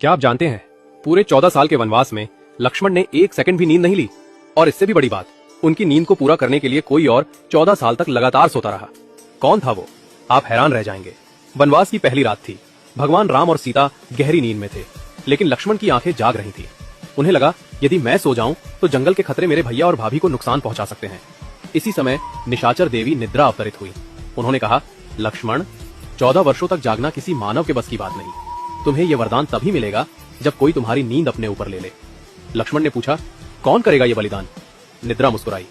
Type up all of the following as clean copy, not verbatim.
क्या आप जानते हैं, पूरे 14 साल के वनवास में लक्ष्मण ने एक सेकंड भी नींद नहीं ली। और इससे भी बड़ी बात, उनकी नींद को पूरा करने के लिए कोई और 14 साल तक लगातार सोता रहा। कौन था वो? आप हैरान रह जाएंगे। वनवास की पहली रात थी। भगवान राम और सीता गहरी नींद में थे, लेकिन लक्ष्मण की आंखें जाग रही थी। उन्हें लगा, यदि मैं सो जाऊं तो जंगल के खतरे मेरे भैया और भाभी को नुकसान पहुंचा सकते हैं। इसी समय निशाचर देवी निद्रा अवतरित हुई। उन्होंने कहा, लक्ष्मण, 14 वर्षों तक जागना किसी मानव के बस की बात नहीं। तुम्हें यह वरदान तभी मिलेगा जब कोई तुम्हारी नींद अपने ऊपर ले ले। लक्ष्मण ने पूछा, कौन करेगा यह बलिदान? निद्रा मुस्कुराई,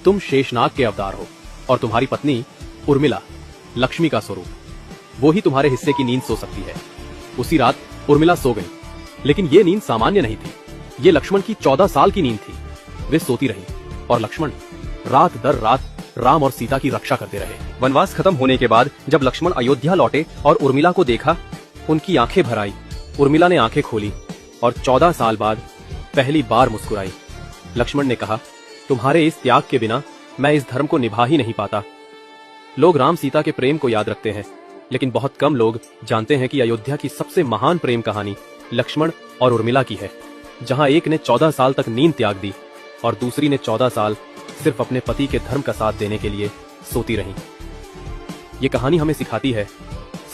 तुम शेषनाग के अवतार हो और तुम्हारी पत्नी उर्मिला लक्ष्मी का स्वरूप, वो ही तुम्हारे हिस्से की नींद सो सकती है। उसी रात उर्मिला सो गई, लेकिन ये नींद सामान्य नहीं थी। ये लक्ष्मण की 14 साल की नींद थी। वे सोती रही और लक्ष्मण रात दर रात राम और सीता की रक्षा करते रहे। वनवास खत्म होने के बाद जब लक्ष्मण अयोध्या लौटे और उर्मिला को देखा, उनकी आंखें भर आई। उर्मिला ने आंखें खोली और 14 साल बाद पहली बार मुस्कुराई। लक्ष्मण ने कहा, तुम्हारे इस त्याग के बिना मैं इस धर्म को निभा ही नहीं पाता। लोग राम सीता के प्रेम को याद रखते हैं, लेकिन बहुत कम लोग जानते हैं कि अयोध्या की सबसे महान प्रेम कहानी लक्ष्मण और उर्मिला की है, जहां एक ने 14 साल तक नींद त्याग दी और दूसरी ने 14 साल सिर्फ अपने पति के धर्म का साथ देने के लिए सोती रहीं। ये कहानी हमें सिखाती है,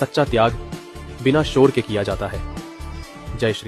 सच्चा त्याग बिना शोर के किया जाता है। जय श्री